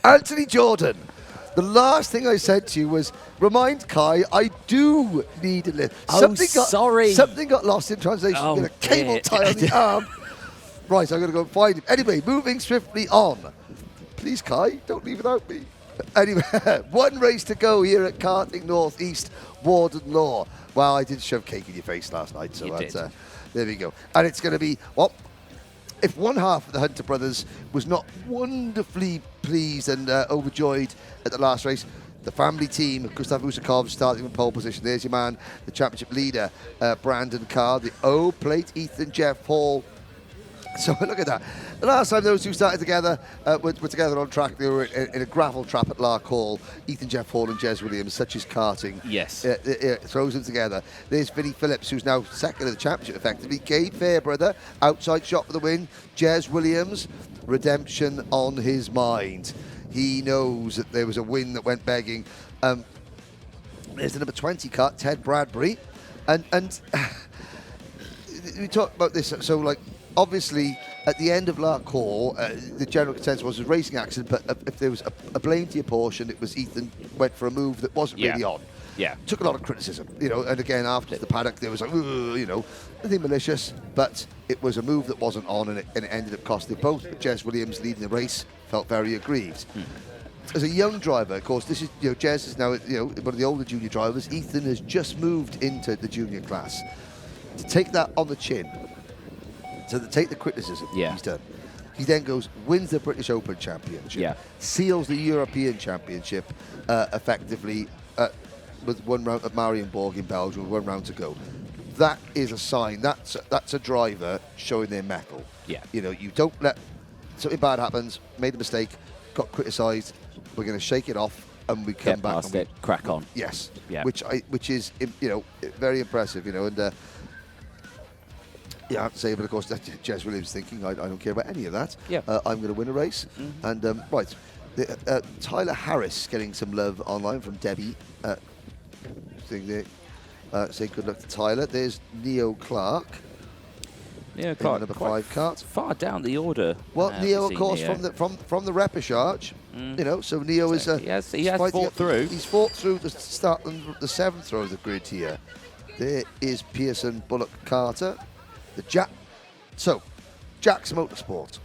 Anthony Jordan. The last thing I said to you was, remind Kai, I do need a lift. Sorry. Something got lost in translation. Oh, Get a cable tie on the arm. Right, I'm going to go and find him. Anyway, moving swiftly on. Please, Kai, don't leave without me. Anyway, one race to go here at Karting North East, Warden Law. Well, I did shove cake in your face last night, so there we go. And it's going to be, well, if one half of the Hunter brothers was not wonderfully pleased and overjoyed at the last race, the family team, Gustav Usakov starting in pole position. There's your man, the championship leader, Brandon Carr. The O plate, Ethan Jeff Hall. So look at that. The last time those two started together, were together on track, they were in a gravel trap at Lark Hall. Ethan Jeff Hall and Jez Williams, such as karting. Yes. Throws them together. There's Vinnie Phillips, who's now second in the championship, effectively. Gabe Fairbrother, outside shot for the win. Jez Williams, redemption on his mind. He knows that there was a win that went begging. There's the number 20 car, Ted Bradbury. And we talked about this, so like, obviously, at the end of Lark Hall, the general consensus was a racing accident, but if there was a blame to your portion, it was Ethan went for a move that wasn't really on. Yeah. Took a lot of criticism, and again, after the paddock, there was like, nothing malicious, but it was a move that wasn't on, and it ended up costing both. But Jez Williams, leading the race, felt very aggrieved. As a young driver, of course, this is, Jez is now, one of the older junior drivers. Ethan has just moved into the junior class. To take that on the chin, to take the criticism he's done. He then goes, wins the British Open Championship, seals the European Championship effectively with one round at Marienborg in Belgium, with 1 round to go. That is a sign. That's a driver showing their mettle. Yeah. You don't let something bad happens, made a mistake, got criticised. We're going to shake it off and we come back. Past it, crack on. Yes. Yeah. Which is very impressive. And. I have to say, but of course, that's Jez Williams thinking, I don't care about any of that. Yeah. I'm going to win a race. And, right, Tyler Harris getting some love online from Debbie. Say good luck to Tyler. There's Neo Clark. Neo Clark, number 5 kart. Far down the order. Well, Neo, of course, from the repechage. So Neo is... he has fought through. He's fought through to start the 7th row of the grid here. There is Pearson Bullock Carter. Jack's Motorsport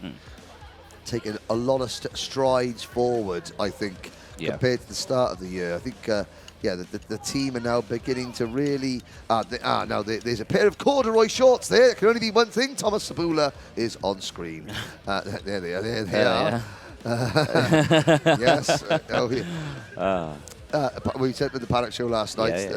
taking a lot of strides forward, I think, compared to the start of the year. I think, the team are now beginning to really... now there's a pair of corduroy shorts there. It can only be one thing. Thomas Sabula is on screen. There they are. There they are. Yes. We said with the paddock show last night,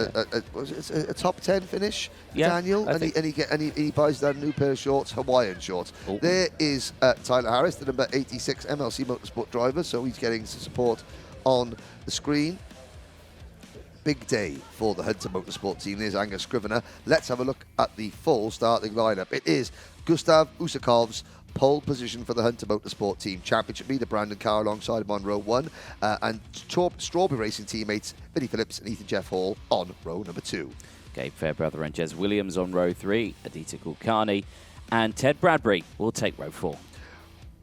was it a top 10 finish, Daniel? And he buys that new pair of shorts, Hawaiian shorts. There is Tyler Harris, the number 86 MLC Motorsport driver, so he's getting some support on the screen. Big day for the Hunter Motorsport team. There's Angus Scrivener. Let's have a look at the full starting lineup. It is Gustav Usakov's pole position for the Hunter Motorsport team. Championship leader Brandon Carr alongside him on row 1. And Strawberry Racing teammates Vinnie Phillips and Ethan Jeff Hall on row number 2. Gabe Fairbrother and Jez Williams on row 3. Aditya Kulkarni and Ted Bradbury will take row 4.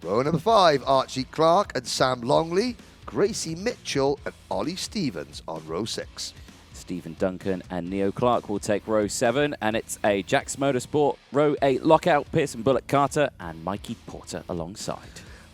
Row number 5, Archie Clark and Sam Longley, Gracie Mitchell and Ollie Stevens on row 6. Stephen Duncan and Neo Clark will take row 7, and it's a Jack's Motorsport row 8 lockout, Pearson Bullock Carter and Mikey Porter alongside.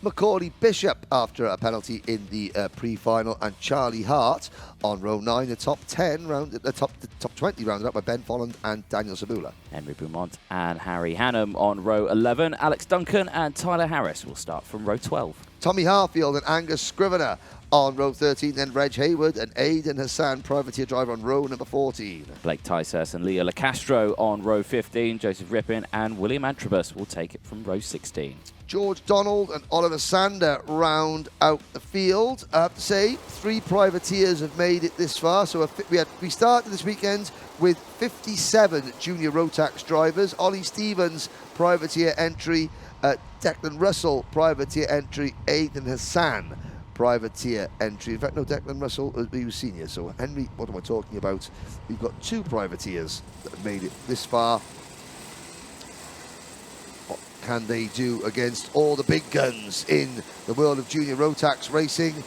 Macaulay Bishop after a penalty in the pre-final, and Charlie Hart on row 9. The top 10 the top 20 rounded up by Ben Folland and Daniel Sabula. Henry Beaumont and Harry Hannum on row 11. Alex Duncan and Tyler Harris will start from row 12. Tommy Harfield and Angus Scrivener on row 13, then Reg Hayward and Aidan Hassan, privateer driver, on row number 14. Blake Tysers and Leo LaCastro on row 15. Joseph Rippin and William Antrobus will take it from row 16. George Donald and Oliver Sander round out the field. I have to say, 3 privateers have made it this far. So we started this weekend with 57 junior Rotax drivers. Ollie Stevens, privateer entry. Declan Russell, privateer entry. Aidan Hassan, privateer entry. In fact, no, Declan Russell, he was senior. So, Henry, what am I talking about? We've got 2 privateers that have made it this far. can they do against all the big guns in the world of junior Rotax racing?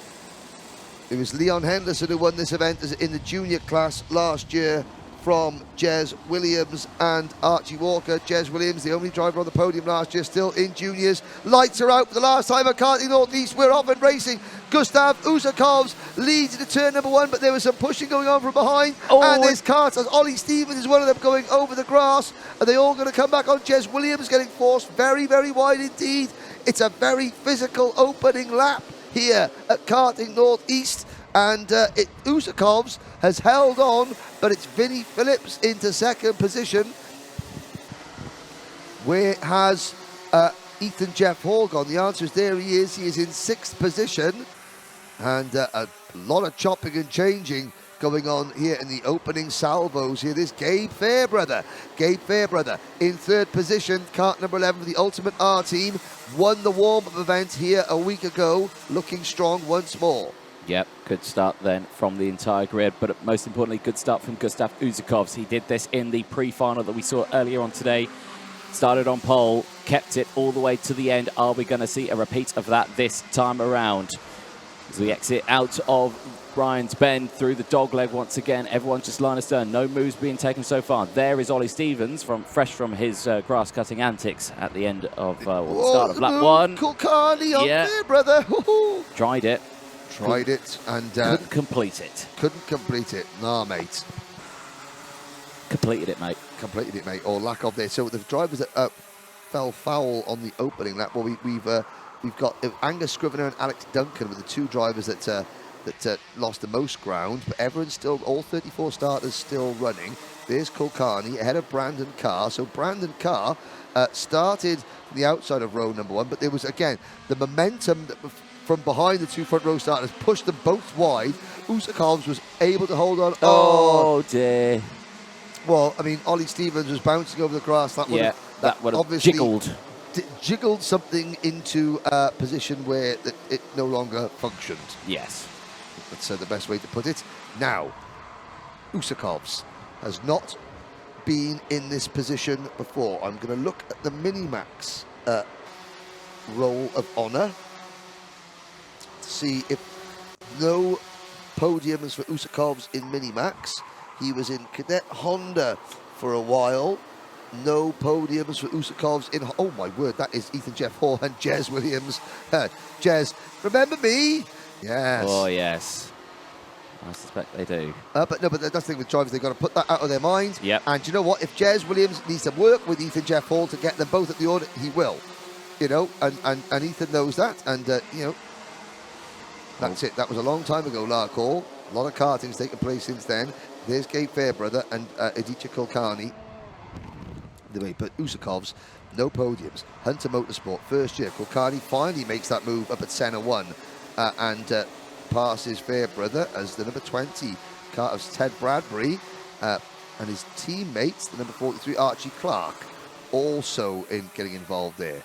It was Leon Henderson who won this event in the junior class last year from Jez Williams and Archie Walker. Jez Williams, the only driver on the podium last year, still in juniors. Lights are out for the last time at Karting North East. We're off and racing. Gustav Usakovs leads into turn number 1, but there was some pushing going on from behind. And there's karts as Ollie Stevens is one of them going over the grass. Are they all going to come back on? Jez Williams getting forced very, very wide indeed. It's a very physical opening lap here at Karting North East. And Usakovs has held on, but it's Vinnie Phillips into second position. Where has Ethan Jeff Hall gone? The answer is there he is. He is in 6th position. And a lot of chopping and changing going on here in the opening salvos here. This Gabe Fairbrother. Gabe Fairbrother in 3rd position. Kart number 11 for the Ultimate R team. Won the warm-up event here a week ago. Looking strong once more. Yep, good start then from the entire grid, but most importantly, good start from Gustav Usakovs. He did this in the pre-final that we saw earlier on today. Started on pole, kept it all the way to the end. Are we going to see a repeat of that this time around? As we exit out of Brian's Bend through the dogleg once again, everyone's just line astern. No moves being taken so far. There is Ollie Stevens, fresh from his grass-cutting antics at the end of the start of lap 1. Kulkarni on Fairbrother. Tried it. Tried it and couldn't complete it. Couldn't complete it. Nah, mate. Completed it, mate. Completed it, mate. Or lack of there. So the drivers that fell foul on the opening lap. Well, we've got Angus Scrivener and Alex Duncan were the 2 drivers that lost the most ground. But everyone's still, all 34 starters still running. There's Kulkarni ahead of Brandon Carr. So Brandon Carr started from the outside of row number 1, but there was again the momentum that from behind the 2 front row starters, pushed them both wide. Usakovs was able to hold on. Oh dear. Well, I mean, Ollie Stevens was bouncing over the grass. That would have obviously jiggled something into a position where it no longer functioned. Yes. That's the best way to put it. Now, Usakovs has not been in this position before. I'm going to look at the Minimax roll of honour. See if no podiums for Usakovs in Minimax. He was in Cadet Honda for a while. No podiums for Usakovs in... Oh, my word, that is Ethan Jeff Hall and Jez Williams. Jez, remember me? Yes. Oh, yes. I suspect they do. But that's the thing with drivers. They've got to put that out of their mind. Yep. And you know what? If Jez Williams needs to work with Ethan Jeff Hall to get them both at the order, he will. You know, and Ethan knows that. And, you know, that's it. That was a long time ago, Larkhall. A lot of karting's taken place since then. There's Gabe Fairbrother and Aditya Kulkarni. But Usakovs, no podiums. Hunter Motorsport, first year. Kulkarni finally makes that move up at Senna 1 and passes Fairbrother as the number 20 car of Ted Bradbury and his teammates, the number 43 Archie Clark, also in getting involved there.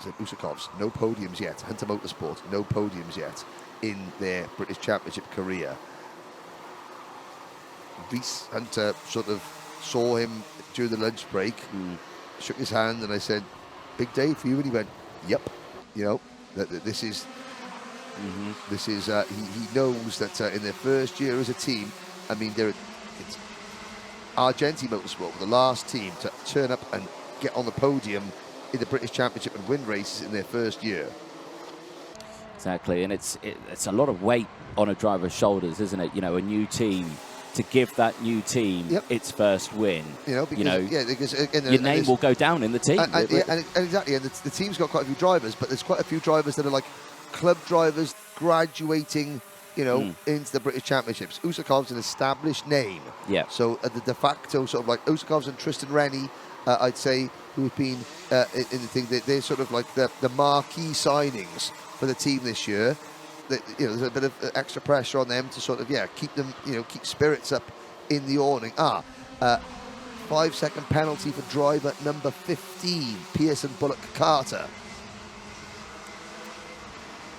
So Usakovs, no podiums yet. Hunter Motorsport, no podiums yet in their British Championship career. Reese Hunter sort of saw him during the lunch break, shook his hand, and I said, "Big day for you," and he went, "Yep." You know, this is, this is. He knows that in their first year as a team, I mean, it's Argenti Motorsport, the last team to turn up and get on the podium in the British Championship and win races in their first year. Exactly, and it's a lot of weight on a driver's shoulders, isn't it? You know, a new team, to give that new team its first win. You know, because again, your name will go down in the team. And exactly, and the team's got quite a few drivers, but there's quite a few drivers that are like club drivers graduating, you know, into the British Championships. Usakov's an established name. Yeah. So the de facto sort of like Usakov's and Tristan Rennie, I'd say, who have been in the thing, they're sort of like the marquee signings for the team this year. You know, there's a bit of extra pressure on them to sort of, keep them, you know, keep spirits up in the awning. 5-second penalty for driver number 15, Pearson Bullock Carter.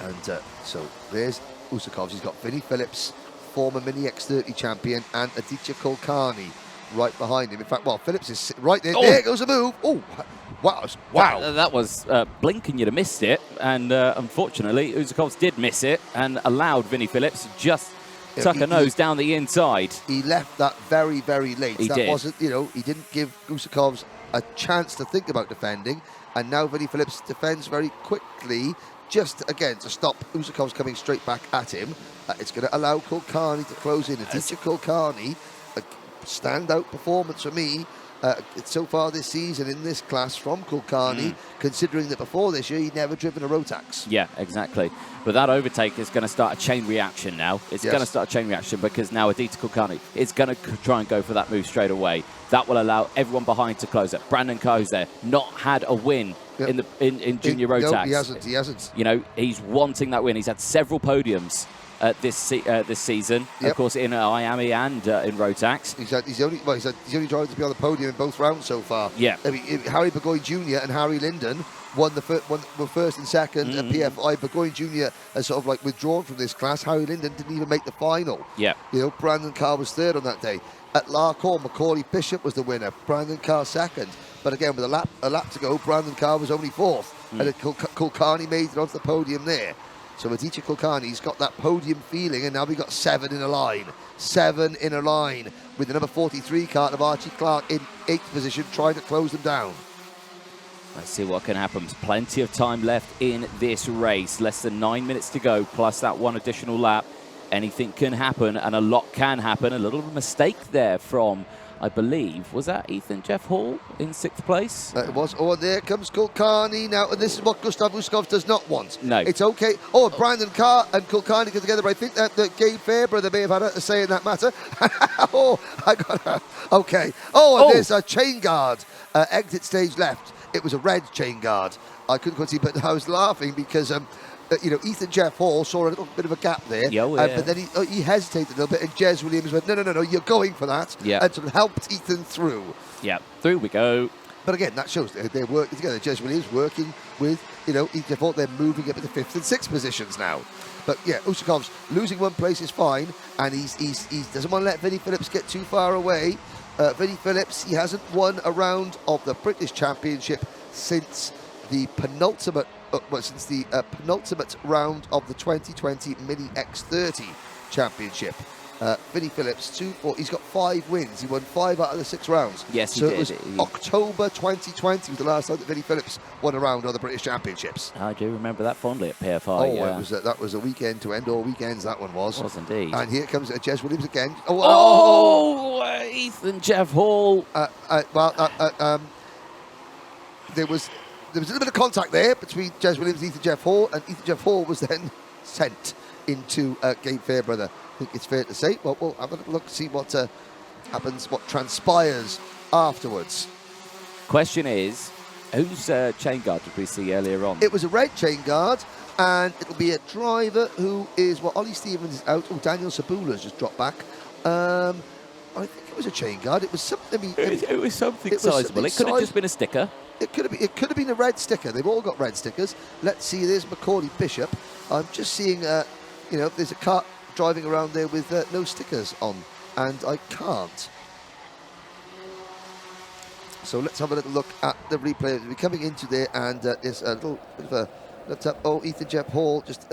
And so there's Usakovs. He's got Vinnie Phillips, former Mini X30 champion, and Aditya Kulkarni right behind him. In fact, Phillips is right there. Oh. There goes a move. Oh, Wow. That was blinking, you'd have missed it. And unfortunately, Usakovs did miss it and allowed Vinnie Phillips to just tuck a nose down the inside. He left that very, very late. He that did. wasn't, he didn't give Usakovs a chance to think about defending. And now Vinnie Phillips defends very quickly, just again to stop Usakovs coming straight back at him. It's going to allow Kulkarni to close in. Aditya Kulkarni, a standout performance for me so far this season in this class from Kulkarni, considering that before this year he'd never driven a Rotax. Yeah, exactly. But that overtake is going to start a chain reaction now. It's going to start a chain reaction because now Aditya Kulkarni is going to try and go for that move straight away. That will allow everyone behind to close it. Brandon Coe's there, not had a win in junior Rotax. No, he hasn't. He's wanting that win. He's had several podiums this season, of course, in Miami and in Rotax. He's the only driver to be on the podium in both rounds so far. Yeah. I mean, Harry Burgoyne Jr. and Harry Linden were first and second at PFI. Burgoyne Jr. has sort of like withdrawn from this class. Harry Linden didn't even make the final. Yeah. Brandon Carr was third on that day. At Larkhall, Macaulay Bishop was the winner. Brandon Carr second. But again, with a lap to go, Brandon Carr was only fourth. And Kulkarni made it onto the podium there. So Aditya Kulkarni's got that podium feeling, and now we've got 7 in a line. 7 in a line with the number 43 kart of Archie Clark in 8th position, trying to close them down. Let's see what can happen. There's plenty of time left in this race. Less than 9 minutes to go, plus that one additional lap. Anything can happen, and a lot can happen. A little mistake there from, I believe, was that Ethan Jeff Hall in 6th place? It was. Oh, there comes Kulkarni now, and this is what Gustav Uskov does not want. No. It's okay. Oh, Brandon Carr and Kulkarni get together, but I think that Gabe Fairbrother may have had a say in that matter. Okay. There's a chain guard. Exit stage left. It was a red chain guard. I couldn't quite see, but I was laughing because Ethan Jeff Hall saw a little bit of a gap there, but then he hesitated a little bit, and Jez Williams went, no, you're going for that, and sort of helped Ethan through. Yeah, through we go. But again, that shows they're working together. Jez Williams working with, Ethan Jeff Hall. They're moving up into 5th and 6th positions now. But yeah, Usakovs losing one place is fine, and he doesn't want to let Vinnie Phillips get too far away. Vinnie Phillips, he hasn't won a round of the British Championship since the penultimate round of the 2020 Mini X30 Championship. Vinnie Phillips, he's got 5 wins. He won 5 out of the 6 rounds. Yes, he did. So it was October 2020 was the last time that Vinnie Phillips won a round of the British Championships. I do remember that fondly at PFI. That was a weekend to end all weekends, that one was. It was indeed. And here comes Jez Williams again. Ethan Jeff Hall. There was a little bit of contact there between Jez Williams and Ethan Jeff Hall, and Ethan Jeff Hall was then sent into Gabe Fairbrother. I think it's fair to say. Well, we'll have a look, see what happens, what transpires afterwards. Question is, whose chain guard did we see earlier on? It was a red chain guard, and it'll be a driver who is, Ollie Stevens is out. Oh, Daniel Sabula's just dropped back. I think it was a chain guard. It was something. It was something sizable. It could have just been a sticker. It could have been a red sticker. They've all got red stickers. Let's see. There's Macaulay Bishop. I'm just seeing. There's a car driving around there with no stickers on, and I can't. So let's have a little look at the replay. We're coming into there, and there's a little bit of a left up. Oh, Ethan Jeff Hall just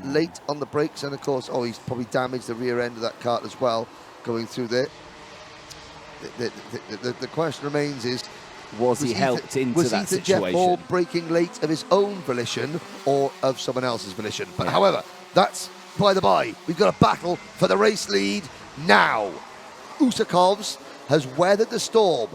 late on the brakes, and of course, he's probably damaged the rear end of that kart as well, going through there. The question remains is, was he helped into that Ethan situation? Jeff Hall braking late of his own volition or of someone else's volition? But however, that's by the by. We've got a battle for the race lead now. Usakovs has weathered the storm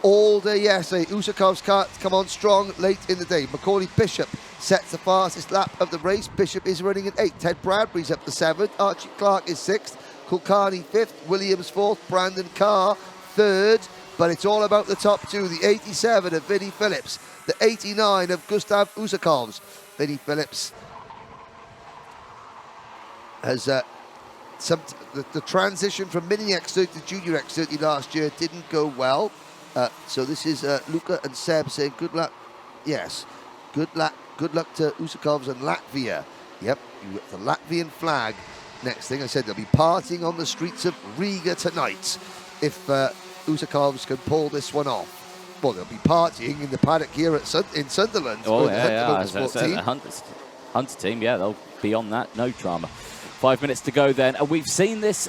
all day yesterday. Usakov's kart come on strong late in the day. Macaulay Bishop sets the fastest lap of the race. Bishop is running at 8. Ted Bradbury's up to 7th. Archie Clark is 6th. Kulkarni 5th. Williams 4th. Brandon Carr 3rd. But it's all about the top 2. The 87 of Vinnie Phillips. The 89 of Gustav Usakovs. Vinnie Phillips has the transition from Mini X30 to Junior X30 last year didn't go well. So this is Luca and Seb saying good luck. Yes, good luck to Usakovs and Latvia. Yep, you got the Latvian flag. Next thing I said, they'll be partying on the streets of Riga tonight if Usakovs can pull this one off. well, they'll be partying in the paddock here in Sunderland. Oh, the Motorsport team. Hunter team, yeah, they'll be on that. No drama. 5 minutes to go then, and we've seen this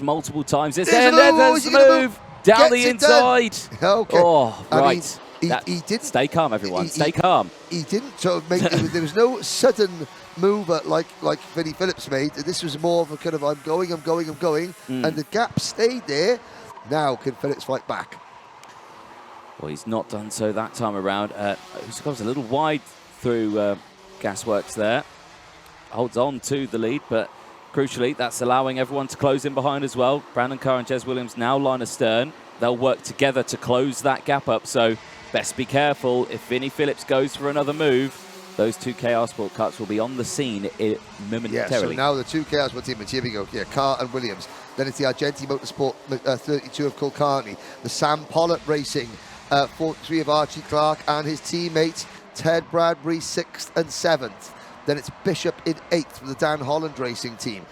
multiple times. There's a move down the inside. Okay. Oh, right. I mean, he didn't stay calm, everyone. Stay calm. He didn't sort of make. There was no sudden mover like Vinnie Phillips made. This was more of a kind of I'm going, and the gap stayed there. Now can Phillips fight back? Well, he's not done so that time around. Usakov's a little wide through Gasworks there. Holds on to the lead, but crucially, that's allowing everyone to close in behind as well. Brandon Carr and Jez Williams now line astern. They'll work together to close that gap up, so best be careful. If Vinnie Phillips goes for another move, those two KR Sport carts will be on the scene momentarily. Yeah, so now the two KR Sport teammates, here we go. Yeah, Carr and Williams. Then it's the Argenti Motorsport 32 of Kulkarni. The Sam Pollitt Racing 43 of Archie Clark and his teammates Ted Bradbury 6th and 7th. Then it's Bishop in 8th for the Dan Holland Racing team.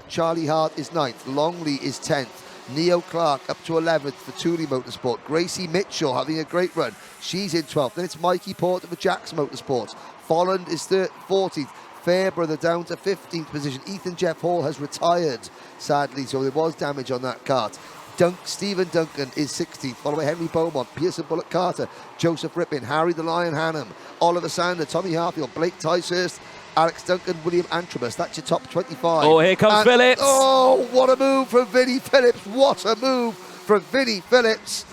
Charlie Hart is 9th. Longley is 10th. Neo Clark up to 11th for Tooley Motorsport. Gracie Mitchell having a great run. She's in 12th. Then it's Mikey Porter for Jack's Motorsports. Folland is 14th. Fairbrother down to 15th position. Ethan Jeff Hall has retired, sadly, so there was damage on that kart. Stephen Duncan is 16th, followed by Henry Beaumont, Pearson Bullock Carter, Joseph Rippin, Harry the Lion Hannum, Oliver Sander, Tommy Harfield, Blake Ticehurst, Alex Duncan, William Antrobus. That's your top 25. Oh, here comes Phillips. Oh, what a move from Vinnie Phillips. What a move from Vinnie Phillips.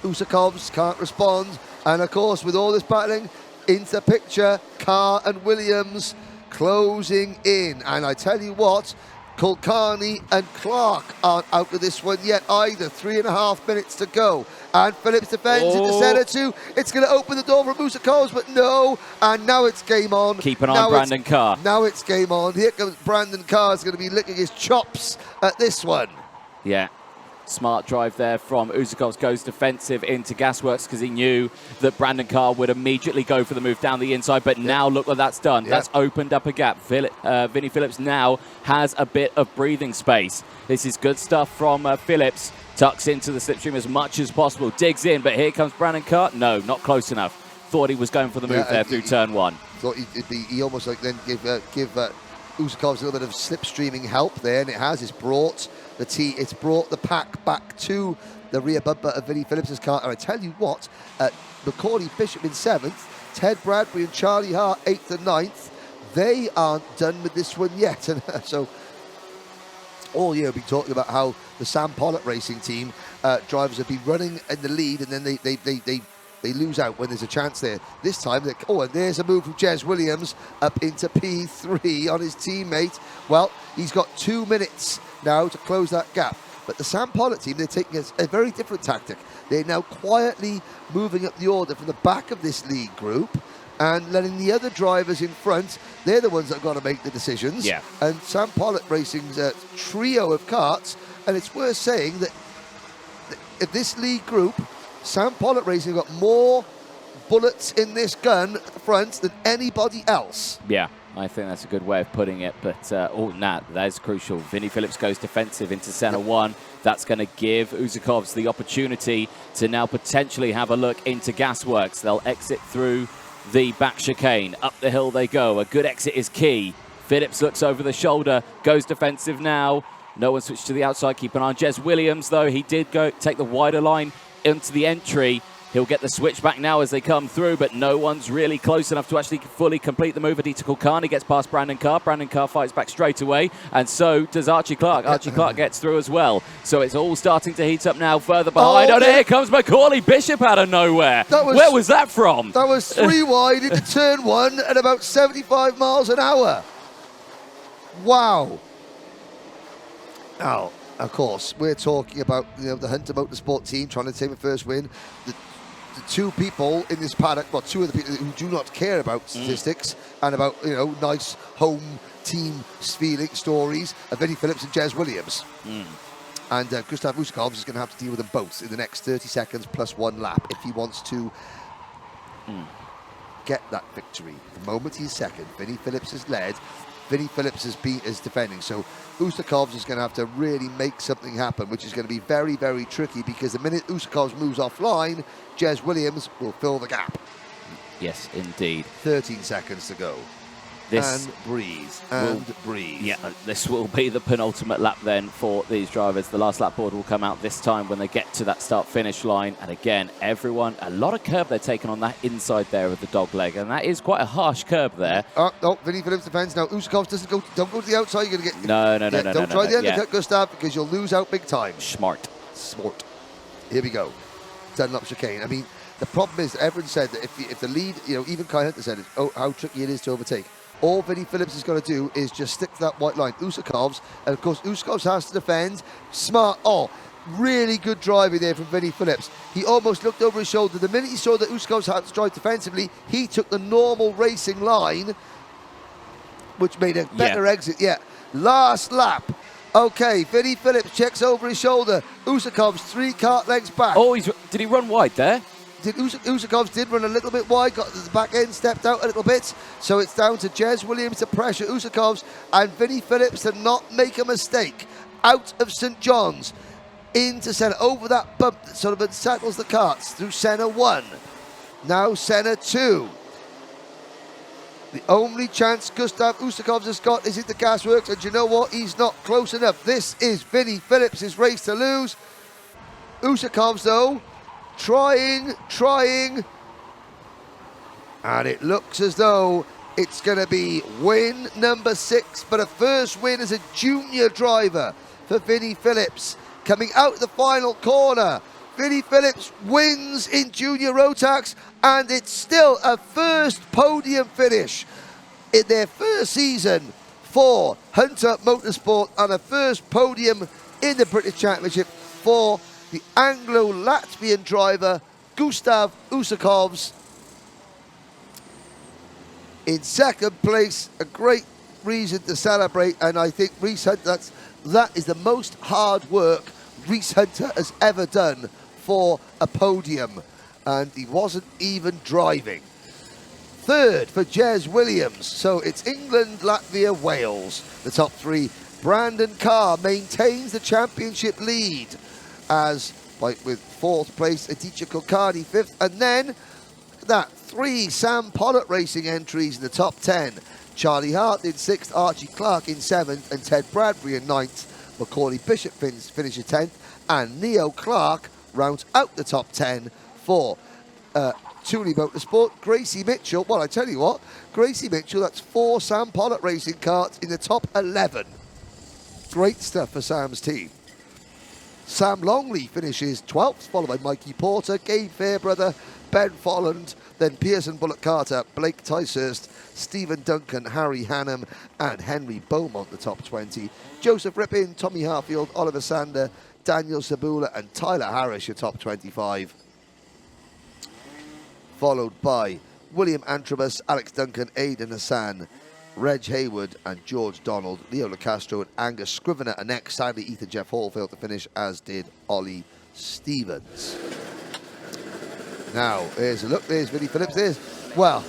Usakovs can't respond. And, of course, with all this battling, into picture, Carr and Williams closing in. And I tell you what, Kulkarni and Clark aren't out of this one yet either. 3.5 minutes to go. And Phillips defends into centre 2. It's going to open the door for Usakovs, but no. And now it's game on. Keep an eye on Brandon Carr. Now it's game on. Here comes Brandon Carr. Is going to be licking his chops at this one. Yeah. Smart drive there from Usakovs. Goes defensive into Gasworks because he knew that Brandon Carr would immediately go for the move down the inside. But now look what that's done. That's opened up a gap. Vinnie Phillips now has a bit of breathing space. This is good stuff from Phillips. Tucks into the slipstream as much as possible. Digs in, but here comes Brandon Carr. No, not close enough. Thought he was going for the move there through turn 1. Thought he almost like then give Usakovs a little bit of slipstreaming help there, and it has. It's brought the pack back to the rear bumper of Vinnie Phillips' car. And I tell you what, Macaulay Bishop in 7th, Ted Bradbury and Charlie Hart 8th and 9th. They aren't done with this one yet. And so all year we've been talking about how the Sam Pollitt Racing team drivers have been running in the lead, and then they lose out when there's a chance there. This time, and there's a move from Jez Williams up into P3 on his teammate. Well, he's got 2 minutes now to close that gap. But the Sam Pollitt team, they're taking a very different tactic. They're now quietly moving up the order from the back of this lead group and letting the other drivers in front. They're the ones that are going to make the decisions. Yeah. And Sam Pollitt Racing's a trio of karts, and it's worth saying that this lead group, Sam Pollitt Racing got more bullets in this gun at the front than anybody else. Yeah, I think that's a good way of putting it. But, that is crucial. Vinnie Phillips goes defensive into centre 1. That's going to give Usakovs the opportunity to now potentially have a look into Gasworks. They'll exit through the back chicane. Up the hill they go. A good exit is key. Phillips looks over the shoulder, goes defensive now. No one switched to the outside. Keep an eye on Jez Williams, though. He did go take the wider line into the entry. He'll get the switch back now as they come through, but no one's really close enough to actually fully complete the move. Adita Kulkarni gets past Brandon Carr. Brandon Carr fights back straight away, and so does Archie Clark. Archie Clark gets through as well. So it's all starting to heat up now further behind. Oh, here comes Macaulay Bishop out of nowhere. Where was that from? That was 3 wide into turn 1 at about 75 miles an hour. Wow. Now, of course, we're talking about the Hunter Motorsport team trying to take the first win. The two people in this paddock, well, two of the people who do not care about statistics and about nice home team feeling stories are Vinnie Phillips and Jez Williams. And Gustav Usakovs is going to have to deal with them both in the next 30 seconds plus 1 lap if he wants to get that victory. The moment he's second, Vinnie Phillips has led Vinnie Phillips is defending. So Usakovs is going to have to really make something happen, which is going to be very, very tricky, because the minute Usakovs moves offline, Jez Williams will fill the gap. Yes, indeed. 13 seconds to go. And breathe. Yeah, this will be the penultimate lap then for these drivers. The last lap board will come out this time when they get to that start-finish line. And again, everyone, a lot of curb they're taking on that inside there of the dog leg. And that is quite a harsh curb there. No, Vinnie Phillips defends. Now, Usakovs doesn't go. Don't go to the outside. You're going to get. No. Don't try the undercut, Gustav, because you'll lose out big time. Smart. Here we go. Dunlop chicane. I mean, the problem is, everyone said that if the lead, even Kai Hunter said it, how tricky it is to overtake. All Vinnie Phillips is going to do is just stick to that white line. Usakovs, and of course, Usakovs has to defend. Smart. Really good driving there from Vinnie Phillips. He almost looked over his shoulder. The minute he saw that Usakovs had to drive defensively, he took the normal racing line, which made a better exit. Yeah. Last lap. Okay, Vinnie Phillips checks over his shoulder. Usakovs 3 kart lengths back. Did he run wide there? Usakovs did run a little bit wide, got the back end, stepped out a little bit. So it's down to Jez Williams to pressure Usakovs and Vinnie Phillips to not make a mistake. Out of St. John's, into Senna, over that bump that sort of unsettles the karts, through Senna 1. Now Senna 2. The only chance Gustav Usakovs has got is if the gas works, and you know what? He's not close enough. This is Vinnie Phillips' race to lose. Usakovs, though, trying, and it looks as though it's going to be win number 6, but a first win as a junior driver for Vinnie Phillips. Coming out the final corner, Vinnie Phillips wins in junior Rotax, and it's still a first podium finish in their first season for Hunter Motorsport, and a first podium in the British Championship for the Anglo-Latvian driver Gustav Usakovs. In second place, a great reason to celebrate, and I think Reese Hunter, that is the most hard work Reese Hunter has ever done for a podium, and he wasn't even driving. Third for Jez Williams, so it's England, Latvia, Wales, the top 3. Brandon Carr maintains the championship lead, as with 4th place Aditya Kulkarni 5th, and then that 3 Sam Pollitt Racing entries in the top 10. Charlie Hart in 6th, Archie Clark in 7th, and Ted Bradbury in 9th. Macaulay Bishop finishes 10th, and Neo Clark rounds out the top 10 for Thule Motorsport. Gracie Mitchell, well, I tell you what, Gracie Mitchell, that's 4 Sam Pollitt Racing karts in the top 11. Great stuff for Sam's team. Sam Longley finishes 12th, followed by Mikey Porter, Gabe Fairbrother, Ben Folland, then Pearson Bullock Carter, Blake Ticehurst, Stephen Duncan, Harry Hannam, and Henry Beaumont, the top 20. Joseph Rippin, Tommy Harfield, Oliver Sander, Daniel Sabula, and Tyler Harris, your top 25. Followed by William Antrobus, Alex Duncan, Aidan Hassan, Reg Hayward, and George Donald. Leo LaCastro and Angus Scrivener are next. Sadly, Ethan Jeff Hall failed to finish, as did Ollie Stevens. Now, here's a look. There's Vinnie Phillips. Well,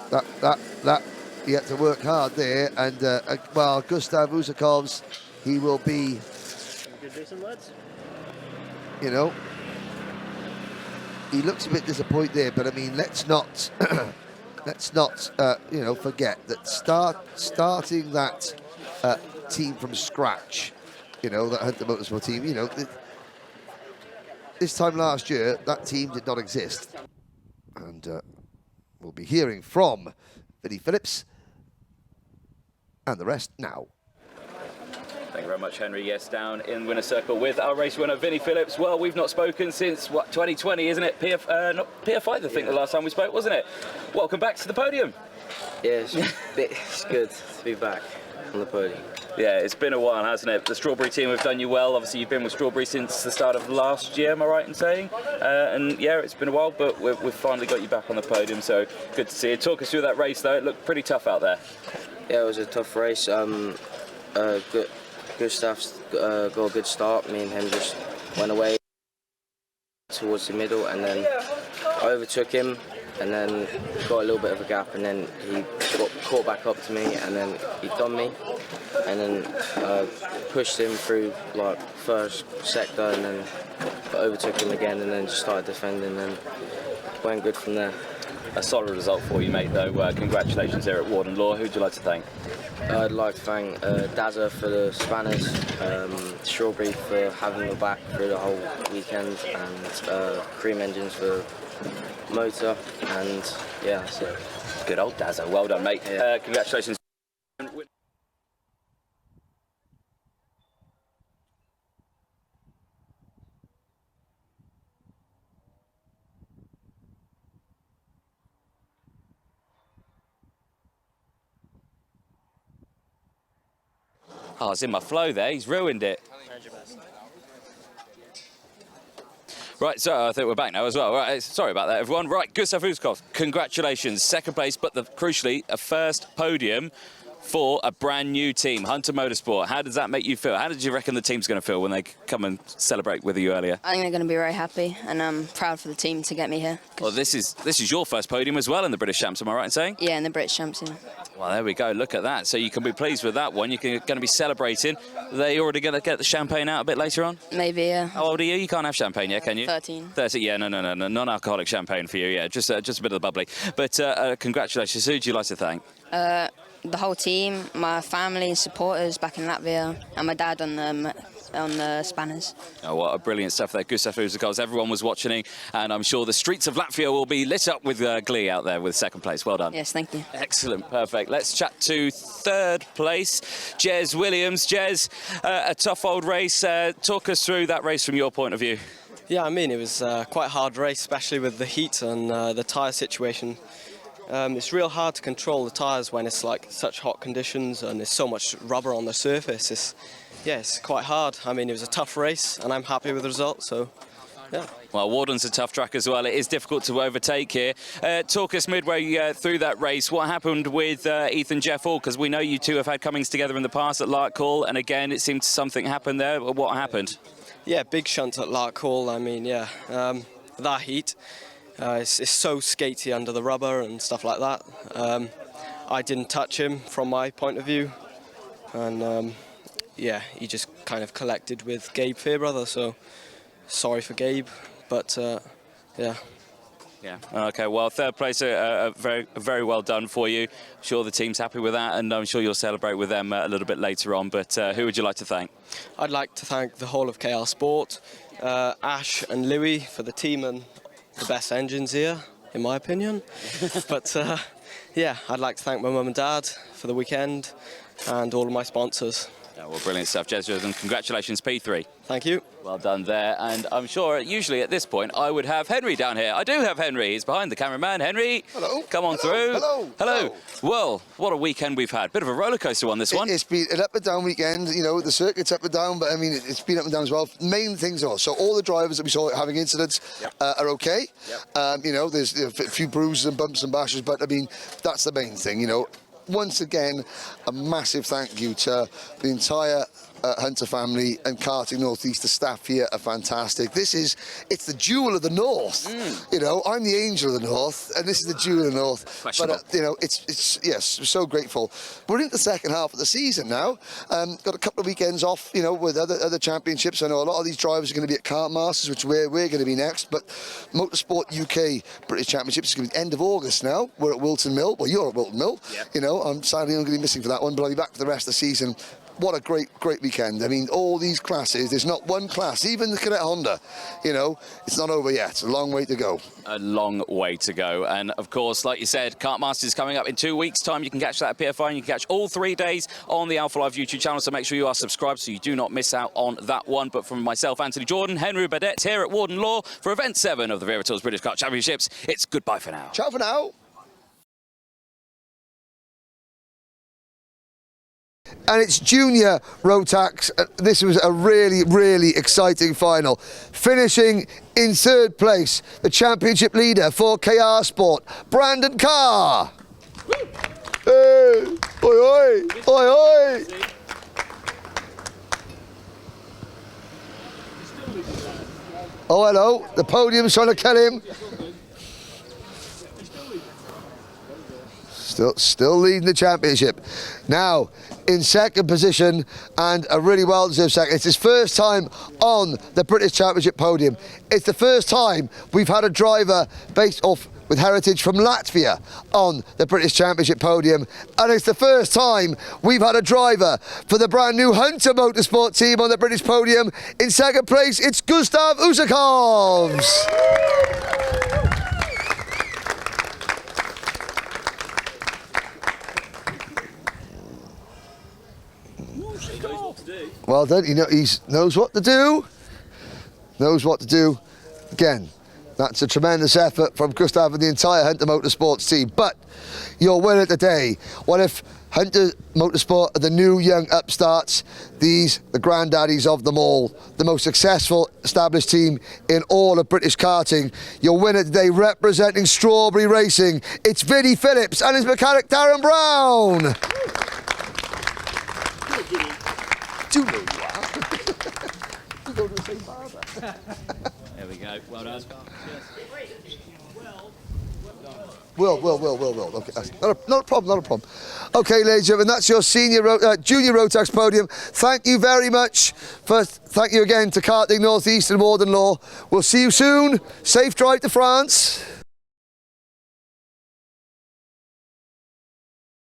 that he had to work hard there. And, well, Gustav Usakovs, he will be, you know, he looks a bit disappointed there. But, I mean, let's not, you know, forget that starting that team from scratch, you know, that Hunter Motorsport team, you know, this time last year, that team did not exist. And we'll be hearing from Vinnie Phillips and the rest now. Thank you very much, Henry. Yes, down in winner circle with our race winner, Vinnie Phillips. Well, we've not spoken since, what, 2020, isn't it? Not PF5, I think, the last time we spoke, wasn't it? Welcome back to the podium. Yeah, it's good to be back on the podium. Yeah, it's been a while, hasn't it? The Strawberry team have done you well. Obviously, you've been with Strawberry since the start of last year, am I right in saying? And yeah, it's been a while, but we've finally got you back on the podium, so good to see you. Talk us through that race, though. It looked pretty tough out there. Yeah, it was a tough race. Gustav's got a good start. Me and him just went away towards the middle, and then I overtook him. and then got a little bit of a gap, and then he got caught back up to me, and then he done me, and then pushed him through like first sector, and then overtook him again, and then just started defending, and went good from there. A solid result for you, mate, though. Congratulations here at Warden Law. Who'd you like to thank? I'd like to thank Dazza for the spanners, Strawberry for having me back for the whole weekend, and Cream Engines for motor, and yeah, that's it. Good old Dazza. Well done, mate. Yeah. Congratulations. Oh, it's in my flow there. He's ruined it. Right, so I think we're back now as well. Right, sorry about that, everyone. Right, Gustav Uzakov, congratulations. Second place, but crucially, a first podium for a brand new team, Hunter Motorsport. How does that make you feel? How did you reckon the team's going to feel when they come and celebrate with you earlier? I think they're going to be very happy, and I'm proud for the team to get me here. Well, this is your first podium as well in the British Champs, am I right in saying? Yeah, in the British Championship. Well, there we go. Look at that. So you can be pleased with that one. You're going to be celebrating. Are they already going to get the champagne out a bit later on? Maybe, yeah. How old are you? You can't have champagne yet, can you? 13. 13, yeah, no. Non-alcoholic champagne for you, yeah. Just a bit of the bubbly. But congratulations. Who would you like to thank? The whole team, my family and supporters back in Latvia, and my dad on the spanners. Oh, what a brilliant stuff there. Gustav Uzakov. Everyone was watching, and I'm sure the streets of Latvia will be lit up with glee out there with second place. Well done. Yes, thank you. Excellent, perfect. Let's chat to third place, Jez Williams. Jez, a tough old race. Talk us through that race from your point of view. Yeah, I mean, it was quite a hard race, especially with the heat and the tyre situation. It's real hard to control the tyres when it's like such hot conditions and there's so much rubber on the surface. It's quite hard. I mean, it was a tough race and I'm happy with the result, so yeah. Well, Warden's a tough track as well. It is difficult to overtake here. Talk us midway through that race. What happened with Ethan Jeff Hall? Because we know you two have had comings together in the past at Lark Hall, and again, it seemed something happened there. What happened? Yeah, big shunt at Lark Hall. I mean, yeah, that heat. It's so skatey under the rubber and stuff like that. I didn't touch him from my point of view, and yeah, he just kind of collected with Gabe Fairbrother, so sorry for Gabe, but yeah. Yeah. Okay. Well, third place, very well done for you. I'm sure the team's happy with that, and I'm sure you'll celebrate with them a little bit later on. But who would you like to thank? I'd like to thank the whole of KR Sport, Ash and Louis for the team and the best engines here, in my opinion. But yeah, I'd like to thank my mum and dad for the weekend and all of my sponsors. Yeah, well, brilliant stuff, Jez, and congratulations, P3. Thank you. Well done there, and I'm sure usually at this point I would have Henry down here. I do have Henry. He's behind the cameraman. Henry, hello. Come on through. Hello. Well, what a weekend we've had. Bit of a roller coaster one, this one. It's been an up and down weekend. You know, the circuit's up and down, but I mean, it's been up and down as well. Main things are, so all the drivers that we saw having incidents are okay. Yep. You know, there's a few bruises and bumps and bashes, but I mean, that's the main thing, you know. Once again, a massive thank you to the entire Hunter family and Karting North East. The staff here are fantastic. It's the jewel of the North. You know, I'm the angel of the North, and this is the jewel of the North. But you know, it's yes, we're so grateful. We're into the second half of the season now. Got a couple of weekends off, you know, with other championships. I know a lot of these drivers are going to be at Kart Masters, which we're going to be next. But Motorsport UK British Championship is going to be the end of August now. We're at Wilton Mill. Well, you're at Wilton Mill. Yep. You know, I'm sadly going to be missing for that one, but I'll be back for the rest of the season. What a great weekend. I mean, all these classes, there's not one class, even the Cadet Honda, you know, it's not over yet. It's a long way to go. A long way to go. And of course, like you said, Kart Masters is coming up in 2 weeks' time. You can catch that at PFI, and you can catch all 3 days on the Alpha Live YouTube channel. So make sure you are subscribed so you do not miss out on that one. But from myself, Anthony Jordan, Henry Badette here at Warden Law for Event 7 of the Wera British Kart Championships. It's goodbye for now. Ciao for now. And it's junior Rotax. This was a really exciting final. Finishing in third place, the championship leader for KR Sport, Brandon Carr. Hey, oi, oi, oi, oi. Oh, hello. The podium's trying to kill him. Still leading the championship. Now, in second position, and a really well-deserved second. It's his first time on the British Championship podium. It's the first time we've had a driver based off with heritage from Latvia on the British Championship podium. And it's the first time we've had a driver for the brand new Hunter Motorsport team on the British podium. In second place, it's Gustav Uzakovs. Well done, he knows what to do. Knows what to do. Again, that's a tremendous effort from Gustav and the entire Hunter Motorsports team. But your winner today, what if Hunter Motorsport are the new young upstarts, the granddaddies of them all, the most successful established team in all of British karting. Your winner today, representing Strawberry Racing, it's Vinnie Phillips and his mechanic Darren Brown. Do you know you are? We go to the same barber. There we go. Well done. Will. Okay, that's not a problem. Okay, ladies and gentlemen, that's your junior Rotax podium. Thank you very much. Thank you again to Karting North East and Warden Law. We'll see you soon. Safe drive to France.